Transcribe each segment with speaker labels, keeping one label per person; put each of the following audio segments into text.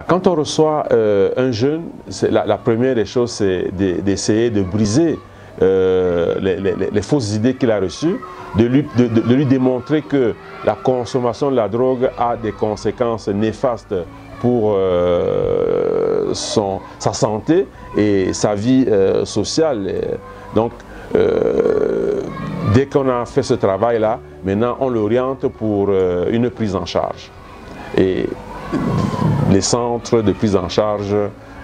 Speaker 1: Quand on reçoit un jeune, la première des choses, c'est d'essayer de briser les fausses idées qu'il a reçues, de lui démontrer que la consommation de la drogue a des conséquences néfastes pour sa santé et sa vie sociale. Donc, dès qu'on a fait ce travail-là, maintenant on l'oriente pour une prise en charge. Et les centres de prise en charge,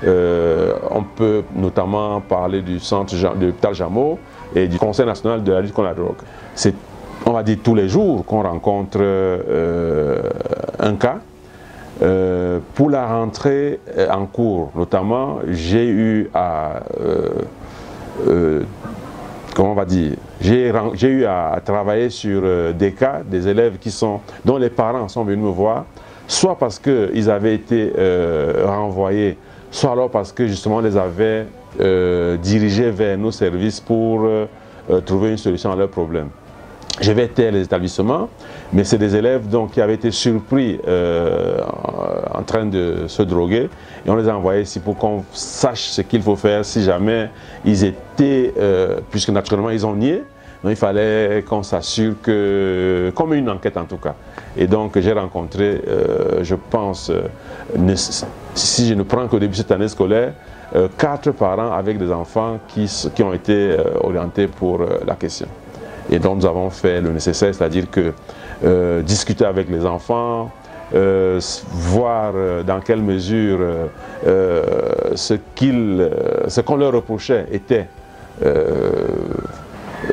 Speaker 1: on peut notamment parler du centre de l'hôpital Jameau et du Conseil national de la lutte contre la drogue. C'est, on va dire, tous les jours qu'on rencontre un cas. Pour la rentrée en cours, notamment, j'ai eu à comment on va dire, j'ai eu à travailler sur des cas, des élèves dont les parents sont venus me voir, soit parce qu'ils avaient été renvoyés, soit alors parce que justement on les avait dirigés vers nos services pour trouver une solution à leurs problèmes. Je vais taire les établissements, mais c'est des élèves donc, qui avaient été surpris en train de se droguer et on les a envoyés ici pour qu'on sache ce qu'il faut faire si jamais ils étaient, puisque naturellement ils ont nié, donc il fallait qu'on s'assure que, comme une enquête en tout cas. Et donc j'ai rencontré, je pense, si je ne prends qu'au début de cette année scolaire, 4 parents avec des enfants qui ont été orientés pour la question. Et donc nous avons fait le nécessaire, c'est-à-dire que discuter avec les enfants, voir dans quelle mesure ce qu'on leur reprochait était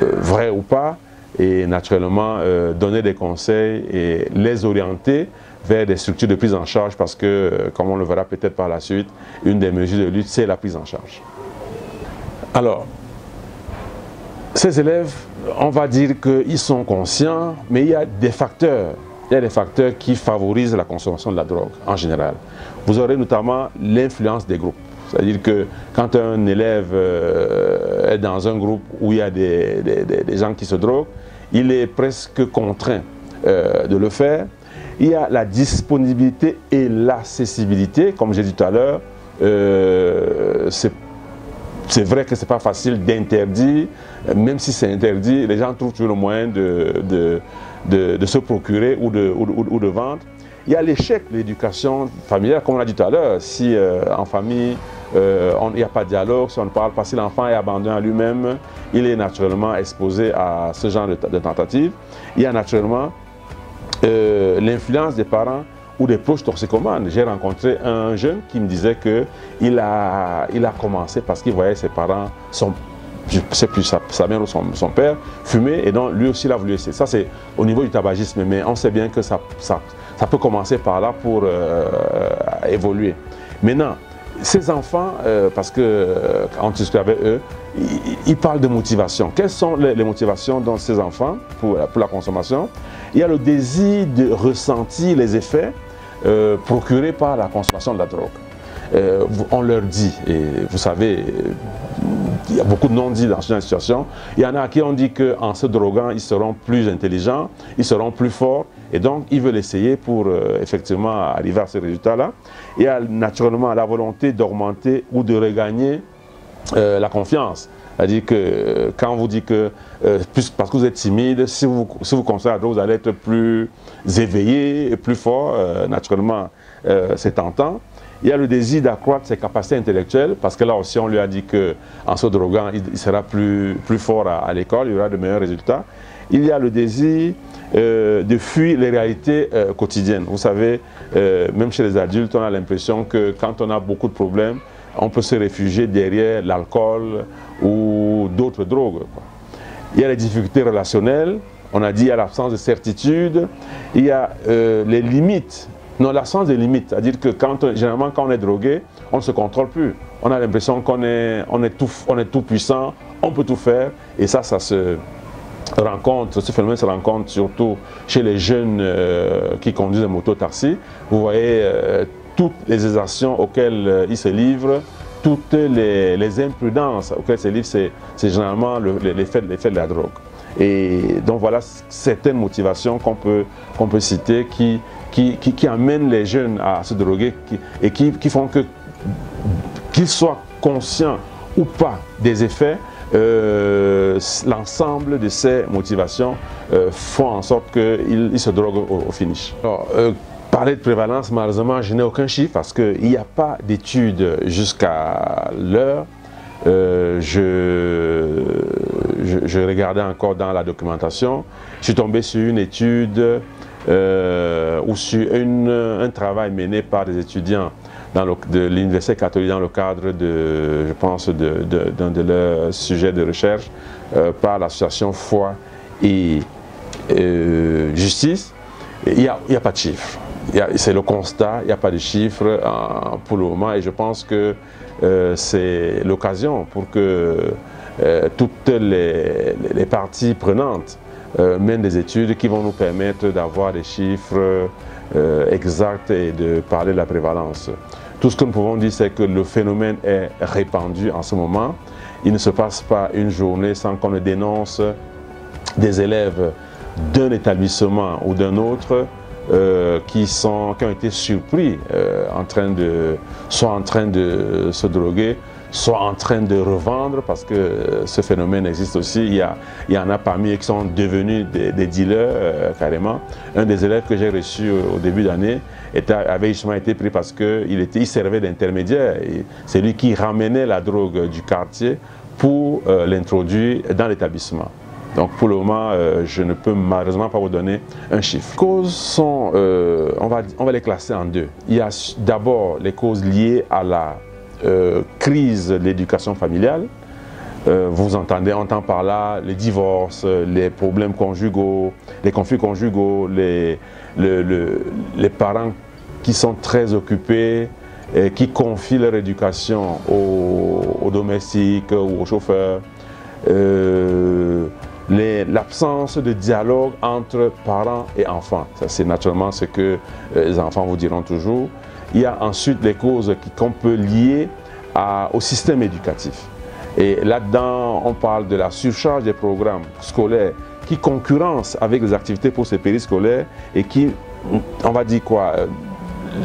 Speaker 1: vrai ou pas, et naturellement donner des conseils et les orienter vers des structures de prise en charge parce que, comme on le verra peut-être par la suite, une des mesures de lutte, c'est la prise en charge. Alors, ces élèves, on va dire qu'ils sont conscients, mais il y a des facteurs. Il y a des facteurs qui favorisent la consommation de la drogue en général. Vous aurez notamment l'influence des groupes. C'est-à-dire que quand un élève est dans un groupe où il y a des gens qui se droguent, il est presque contraint de le faire. Il y a la disponibilité et l'accessibilité, comme j'ai dit tout à l'heure. C'est vrai que ce n'est pas facile d'interdire, même si c'est interdit, les gens trouvent toujours le moyen de se procurer ou de vendre. Il y a l'échec de l'éducation familiale, comme on l'a dit tout à l'heure. Si en famille, il n'y a pas de dialogue, si on ne parle pas, si l'enfant est abandonné à lui-même, il est naturellement exposé à ce genre de tentatives. Il y a naturellement l'influence des parents ou des proches toxicomanes. J'ai rencontré un jeune qui me disait qu'il a commencé parce qu'il voyait ses parents, je ne sais plus sa mère ou son père, fumer, et donc lui aussi il a voulu essayer. Ça c'est au niveau du tabagisme, mais on sait bien que ça peut commencer par là pour évoluer. Maintenant, ces enfants, parce que quand on discute avec eux, ils parlent de motivation. Quelles sont les motivations dans ces enfants pour la consommation? Il y a le désir de ressentir les effets procurés par la consommation de la drogue. On leur dit, et vous savez, il y a beaucoup de non-dits dans cette situation. Il y en a à qui on dit qu'en se droguant, ils seront plus intelligents, ils seront plus forts, et donc ils veulent essayer pour effectivement arriver à ce résultat-là. Il y a naturellement la volonté d'augmenter ou de regagner la confiance. C'est-à-dire que quand on vous dit que, parce que vous êtes timide, si vous consommez la drogue, vous allez être plus éveillé et plus fort, naturellement c'est tentant. Il y a le désir d'accroître ses capacités intellectuelles, parce que là aussi on lui a dit qu'en se droguant, il sera plus fort à l'école, il y aura de meilleurs résultats. Il y a le désir de fuir les réalités quotidiennes. Vous savez, même chez les adultes, on a l'impression que quand on a beaucoup de problèmes, on peut se réfugier derrière l'alcool ou d'autres drogues. Il y a les difficultés relationnelles, on a dit il y a l'absence de certitude, il y a les limites. Non, l'absence des limites, c'est-à-dire que généralement quand on est drogué, on ne se contrôle plus. On a l'impression qu'on est tout puissant, on peut tout faire, et ça se rencontre, ce phénomène se rencontre surtout chez les jeunes qui conduisent des motos-taxis. Vous voyez toutes les exactions auxquelles ils se livrent, toutes les imprudences auxquelles ils se livrent, c'est généralement l'effet de la drogue. Et donc voilà certaines motivations qu'on peut citer qui amènent les jeunes à se droguer et qui font qu'ils soient conscients ou pas des effets. L'ensemble de ces motivations font en sorte qu'ils se droguent au finish. Alors, parler de prévalence, malheureusement, je n'ai aucun chiffre parce qu'il n'y a pas d'études jusqu'à l'heure. Je regardais encore dans la documentation, je suis tombé sur une étude ou sur un travail mené par des étudiants de l'Université catholique dans le cadre de, je pense, d'un de leurs sujets de recherche par l'association Foi et Justice. Il n'y a pas de chiffres. C'est le constat, il n'y a pas de chiffres pour le moment et je pense que c'est l'occasion pour que toutes les parties prenantes mènent des études qui vont nous permettre d'avoir des chiffres exacts et de parler de la prévalence. Tout ce que nous pouvons dire, c'est que le phénomène est répandu en ce moment. Il ne se passe pas une journée sans qu'on ne dénonce des élèves d'un établissement ou d'un autre qui ont été surpris soit en train de se droguer, soit en train de revendre, parce que ce phénomène existe aussi. Il y en a parmi eux qui sont devenus des dealers carrément. Un des élèves que j'ai reçu au début d'année avait justement été pris parce qu'il servait d'intermédiaire. C'est lui qui ramenait la drogue du quartier pour l'introduire dans l'établissement. Donc pour le moment, je ne peux malheureusement pas vous donner un chiffre. Les causes sont, on va les classer en deux. Il y a d'abord les causes liées à la crise de l'éducation familiale. Vous entend par là les divorces, les problèmes conjugaux, les conflits conjugaux, les parents qui sont très occupés et qui confient leur éducation aux domestiques ou aux chauffeurs. L'absence de dialogue entre parents et enfants. Ça, c'est naturellement ce que les enfants vous diront toujours. Il y a ensuite les causes qu'on peut lier au système éducatif. Et là-dedans, on parle de la surcharge des programmes scolaires qui concurrencent avec les activités pour ces périscolaires et qui, on va dire quoi,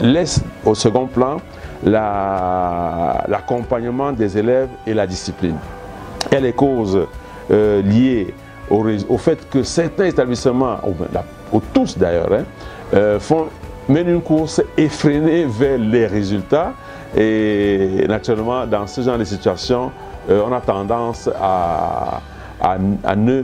Speaker 1: laissent au second plan l'accompagnement des élèves et la discipline. Il y a les causes liées au fait que certains établissements, ou tous d'ailleurs, mènent une course effrénée vers les résultats et naturellement dans ce genre de situation, on a tendance à ne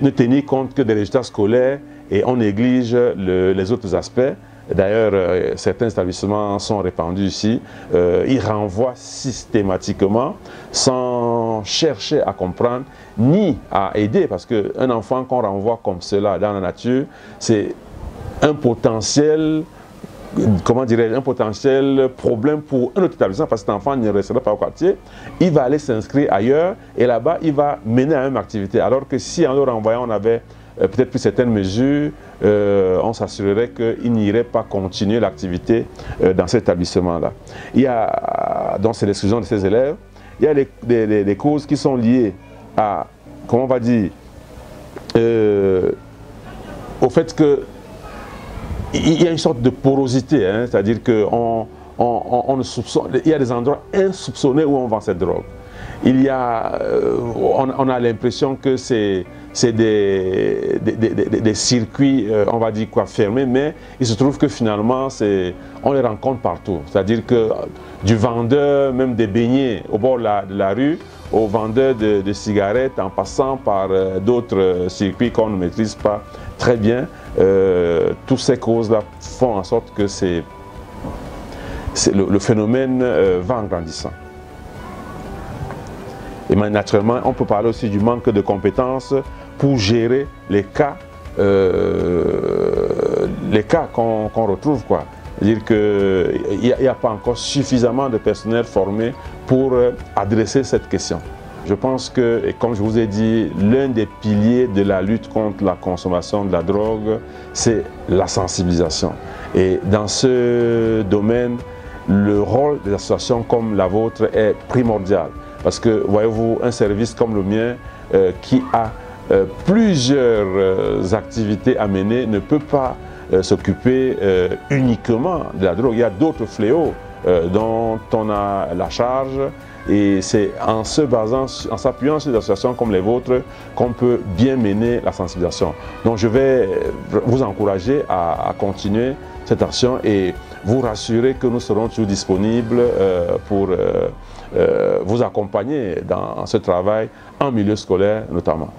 Speaker 1: tenir compte que des résultats scolaires et on néglige les autres aspects. D'ailleurs, certains établissements sont répandus ici, ils renvoient systématiquement sans chercher à comprendre ni à aider, parce qu'un enfant qu'on renvoie comme cela dans la nature, c'est un potentiel, comment dirais-je, un potentiel problème pour un autre établissement, parce que cet enfant ne restera pas au quartier, il va aller s'inscrire ailleurs et là-bas il va mener à une activité, alors que si en le renvoyant on avait peut-être pris certaines mesures, on s'assurerait qu'il n'irait pas continuer l'activité dans cet établissement-là. Il y a, donc c'est l'exclusion de ces élèves, il y a des causes qui sont liées à, comment on va dire, au fait que il y a une sorte de porosité, hein, c'est-à-dire qu'on ne soupçonne, il y a des endroits insoupçonnés où on vend cette drogue. Il y a, on a l'impression que c'est des circuits, on va dire quoi, fermés, mais il se trouve que finalement, on les rencontre partout. C'est-à-dire que du vendeur, même des beignets au bord de la rue, au vendeur de cigarettes, en passant par d'autres circuits qu'on ne maîtrise pas très bien, toutes ces causes-là font en sorte que le phénomène va en grandissant. Et naturellement, on peut parler aussi du manque de compétences pour gérer les cas qu'on retrouve, quoi. C'est-à-dire qu'il n'y a pas encore suffisamment de personnel formé pour adresser cette question. Je pense que, et comme je vous ai dit, l'un des piliers de la lutte contre la consommation de la drogue, c'est la sensibilisation. Et dans ce domaine, le rôle des associations comme la vôtre est primordial. Parce que, voyez-vous, un service comme le mien qui a plusieurs activités à mener, ne peut pas s'occuper uniquement de la drogue. Il y a d'autres fléaux dont on a la charge, et c'est en se basant, en s'appuyant sur des associations comme les vôtres qu'on peut bien mener la sensibilisation. Donc je vais vous encourager à continuer cette action et vous rassurer que nous serons toujours disponibles pour vous accompagner dans ce travail en milieu scolaire notamment.